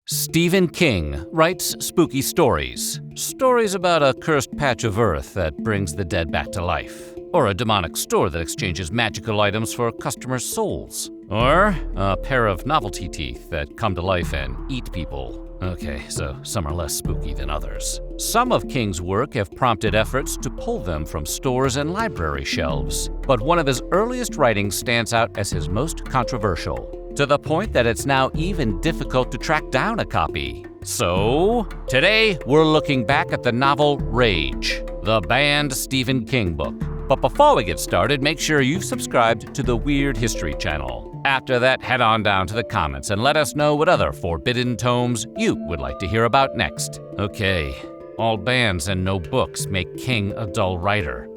Stephen King writes spooky stories. Stories about a cursed patch of earth that brings the dead back to life. Or a demonic store that exchanges magical items for customers' souls. Or a pair of novelty teeth that come to life and eat people. Okay, so some are less spooky than others. Some of King's work have prompted efforts to pull them from stores and library shelves. But one of his earliest writings stands out as his most controversial, to the point that it's now even difficult to track down a copy. So, today we're looking back at the novel Rage, the banned Stephen King book. But before we get started, make sure you've subscribed to the Weird History channel. After that, head on down to the comments and let us know what other forbidden tomes you would like to hear about next. Okay, all bans and no books make King a dull writer.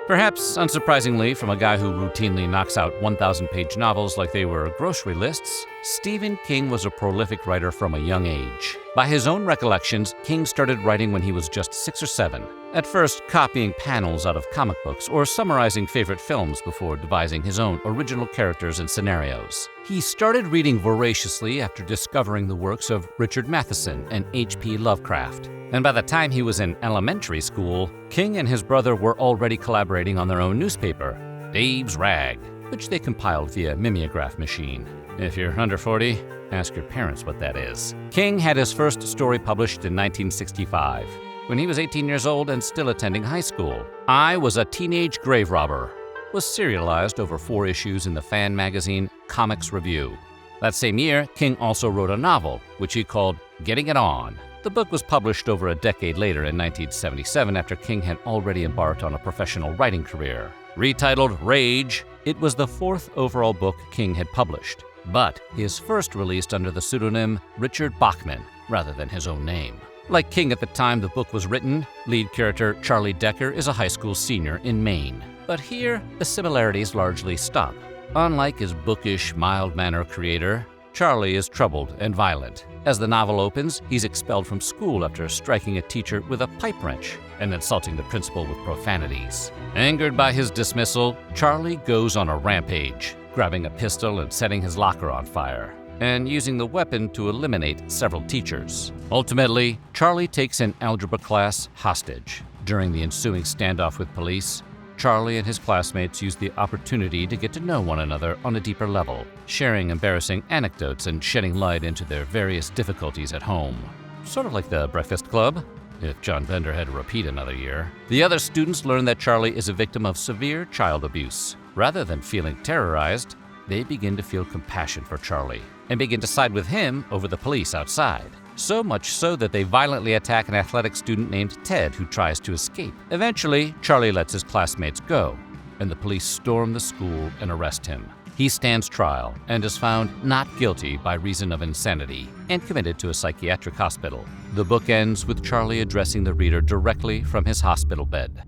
Perhaps unsurprisingly, from a guy who routinely knocks out 1,000-page novels like they were grocery lists, Stephen King was a prolific writer from a young age. By his own recollections, King started writing when he was just 6 or 7, at first copying panels out of comic books or summarizing favorite films before devising his own original characters and scenarios. He started reading voraciously after discovering the works of Richard Matheson and H.P. Lovecraft. And by the time he was in elementary school, King and his brother were already collaborating on their own newspaper, Dave's Rag, which they compiled via mimeograph machine. If you're under 40, ask your parents what that is. King had his first story published in 1965, when he was 18 years old and still attending high school. I Was a Teenage Grave Robber was serialized over 4 issues in the fan magazine Comics Review. That same year, King also wrote a novel, which he called Getting It On. The book was published over a decade later in 1977 after King had already embarked on a professional writing career. Retitled Rage, it was the 4th overall book King had published, but his first released under the pseudonym Richard Bachman rather than his own name. Like King at the time the book was written, lead character Charlie Decker is a high school senior in Maine. But here, the similarities largely stop. Unlike his bookish, mild-mannered creator, Charlie is troubled and violent. As the novel opens, he's expelled from school after striking a teacher with a pipe wrench and insulting the principal with profanities. Angered by his dismissal, Charlie goes on a rampage, grabbing a pistol and setting his locker on fire, and using the weapon to eliminate several teachers. Ultimately, Charlie takes an algebra class hostage. During the ensuing standoff with police, Charlie and his classmates use the opportunity to get to know one another on a deeper level, sharing embarrassing anecdotes and shedding light into their various difficulties at home. Sort of like the Breakfast Club, if John Bender had to repeat another year. The other students learn that Charlie is a victim of severe child abuse. Rather than feeling terrorized, they begin to feel compassion for Charlie and begin to side with him over the police outside. So much so that they violently attack an athletic student named Ted who tries to escape. Eventually, Charlie lets his classmates go, and the police storm the school and arrest him. He stands trial and is found not guilty by reason of insanity and committed to a psychiatric hospital. The book ends with Charlie addressing the reader directly from his hospital bed.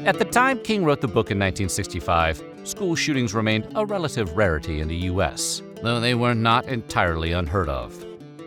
At the time King wrote the book in 1965, school shootings remained a relative rarity in the U.S., though they were not entirely unheard of.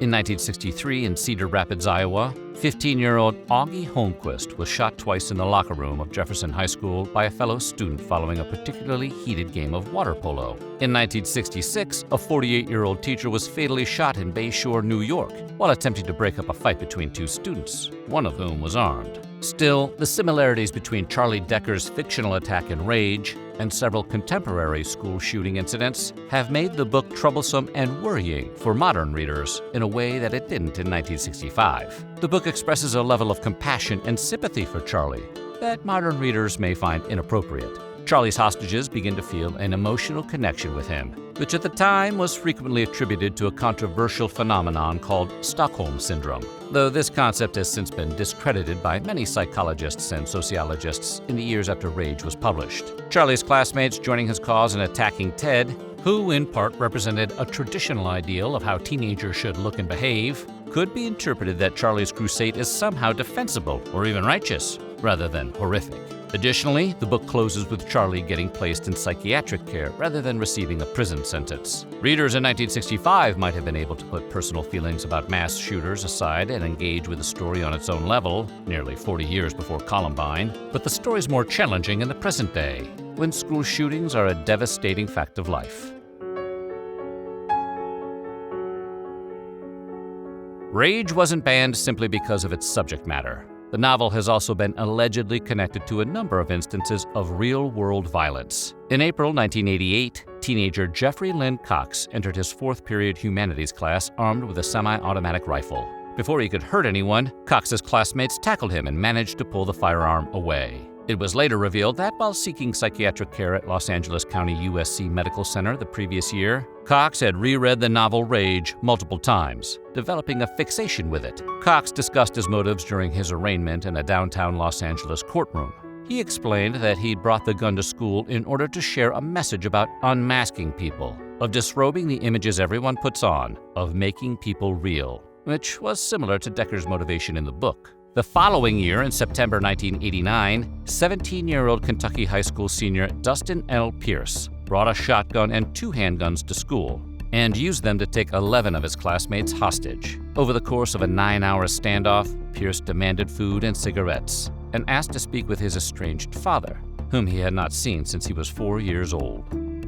In 1963, in Cedar Rapids, Iowa, 15-year-old Augie Holmquist was shot twice in the locker room of Jefferson High School by a fellow student following a particularly heated game of water polo. In 1966, a 48-year-old teacher was fatally shot in Bayshore, New York, while attempting to break up a fight between 2 students, one of whom was armed. Still, the similarities between Charlie Decker's fictional attack in Rage and several contemporary school shooting incidents have made the book troublesome and worrying for modern readers in a way that it didn't in 1965. The book expresses a level of compassion and sympathy for Charlie that modern readers may find inappropriate. Charlie's hostages begin to feel an emotional connection with him, which at the time was frequently attributed to a controversial phenomenon called Stockholm Syndrome, though this concept has since been discredited by many psychologists and sociologists in the years after Rage was published. Charlie's classmates joining his cause in attacking Ted, who in part represented a traditional ideal of how teenagers should look and behave, could be interpreted that Charlie's crusade is somehow defensible or even righteous. rather than horrific. Additionally, the book closes with Charlie getting placed in psychiatric care rather than receiving a prison sentence. Readers in 1965 might have been able to put personal feelings about mass shooters aside and engage with the story on its own level, nearly 40 years before Columbine, but the story's more challenging in the present day, when school shootings are a devastating fact of life. Rage wasn't banned simply because of its subject matter. The novel has also been allegedly connected to a number of instances of real-world violence. In April 1988, teenager Jeffrey Lynn Cox entered his fourth period humanities class armed with a semi-automatic rifle. Before he could hurt anyone, Cox's classmates tackled him and managed to pull the firearm away. It was later revealed that while seeking psychiatric care at Los Angeles County USC Medical Center the previous year, Cox had reread the novel Rage multiple times, developing a fixation with it. Cox discussed his motives during his arraignment in a downtown Los Angeles courtroom. He explained that he'd brought the gun to school in order to share a message about unmasking people, of disrobing the images everyone puts on, of making people real, which was similar to Decker's motivation in the book. The following year, in September 1989, 17-year-old Kentucky high school senior Dustin L. Pierce brought a shotgun and 2 handguns to school and used them to take 11 of his classmates hostage. Over the course of a 9-hour standoff, Pierce demanded food and cigarettes and asked to speak with his estranged father, whom he had not seen since he was 4 years old.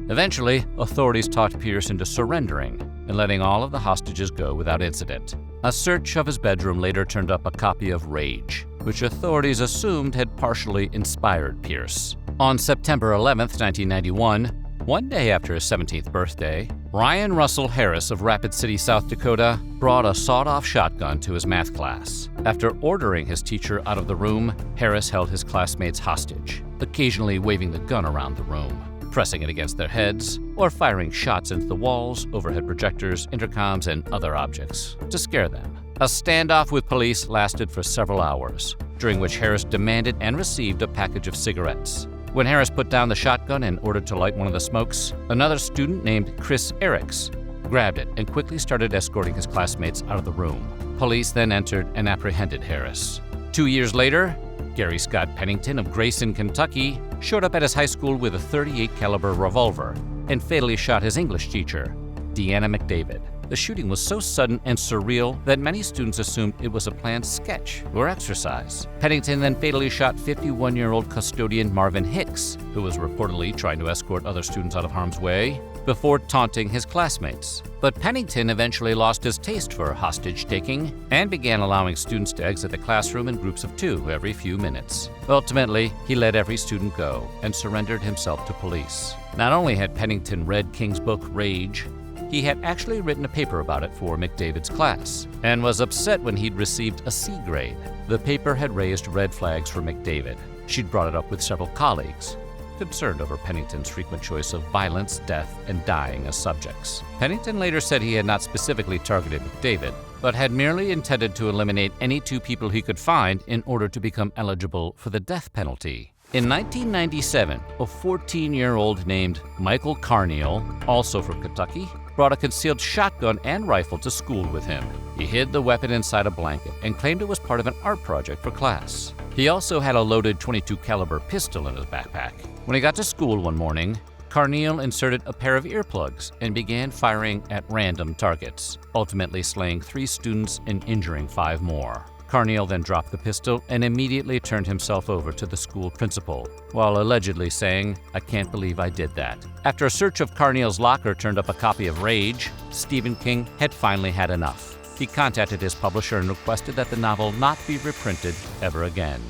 Eventually, authorities talked Pierce into surrendering and letting all of the hostages go without incident. A search of his bedroom later turned up a copy of Rage, which authorities assumed had partially inspired Pierce. On September 11, 1991, one day after his 17th birthday, Ryan Russell Harris of Rapid City, South Dakota, brought a sawed-off shotgun to his math class. After ordering his teacher out of the room, Harris held his classmates hostage, occasionally waving the gun around the room, pressing it against their heads, or firing shots into the walls, overhead projectors, intercoms, and other objects to scare them. A standoff with police lasted for several hours, during which Harris demanded and received a package of cigarettes. When Harris put down the shotgun and ordered to light one of the smokes, another student named Chris Eriks grabbed it and quickly started escorting his classmates out of the room. Police then entered and apprehended Harris. 2 years later, Gary Scott Pennington of Grayson, Kentucky, showed up at his high school with a .38 caliber revolver and fatally shot his English teacher, Deanna McDavid. The shooting was so sudden and surreal that many students assumed it was a planned sketch or exercise. Pennington then fatally shot 51-year-old custodian Marvin Hicks, who was reportedly trying to escort other students out of harm's way, before taunting his classmates. But Pennington eventually lost his taste for hostage-taking and began allowing students to exit the classroom in groups of 2 every few minutes. Ultimately, he let every student go and surrendered himself to police. Not only had Pennington read King's book Rage, he had actually written a paper about it for McDavid's class and was upset when he'd received a C grade. The paper had raised red flags for McDavid. She'd brought it up with several colleagues, concerned over Pennington's frequent choice of violence, death, and dying as subjects. Pennington later said he had not specifically targeted McDavid, but had merely intended to eliminate any 2 people he could find in order to become eligible for the death penalty. In 1997, a 14-year-old named Michael Carneal, also from Kentucky, brought a concealed shotgun and rifle to school with him. He hid the weapon inside a blanket and claimed it was part of an art project for class. He also had a loaded .22 caliber pistol in his backpack. When he got to school one morning, Carneal inserted a pair of earplugs and began firing at random targets, ultimately slaying 3 students and injuring 5 more. Carneal then dropped the pistol and immediately turned himself over to the school principal, while allegedly saying, "I can't believe I did that." After a search of Carneal's locker turned up a copy of Rage, Stephen King had finally had enough. He contacted his publisher and requested that the novel not be reprinted ever again.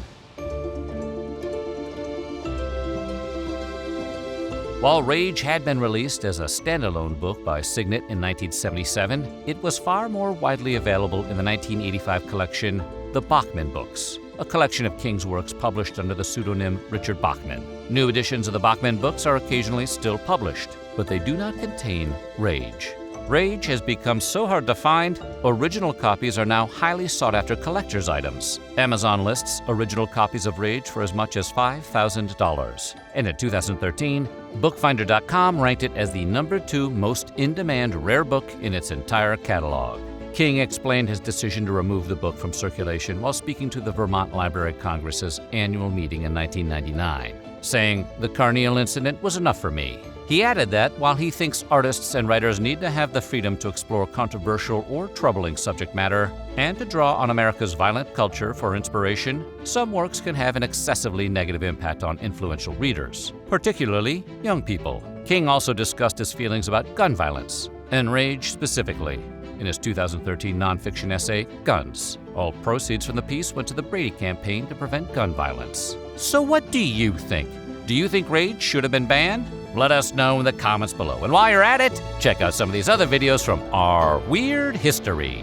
While Rage had been released as a standalone book by Signet in 1977, it was far more widely available in the 1985 collection, The Bachman Books, a collection of King's works published under the pseudonym Richard Bachman. New editions of the Bachman Books are occasionally still published, but they do not contain Rage. Rage has become so hard to find, original copies are now highly sought-after collector's items. Amazon lists original copies of Rage for as much as $5,000. And in 2013, Bookfinder.com ranked it as the #2 most in-demand rare book in its entire catalog. King explained his decision to remove the book from circulation while speaking to the Vermont Library of Congress's annual meeting in 1999, saying, "The Carneal incident was enough for me." He added that while he thinks artists and writers need to have the freedom to explore controversial or troubling subject matter and to draw on America's violent culture for inspiration, some works can have an excessively negative impact on influential readers, particularly young people. King also discussed his feelings about gun violence, and rage specifically, in his 2013 nonfiction essay, Guns. All proceeds from the piece went to the Brady campaign to prevent gun violence. So what do you think? Do you think rage should have been banned? Let us know in the comments below. And while you're at it, check out some of these other videos from our weird history.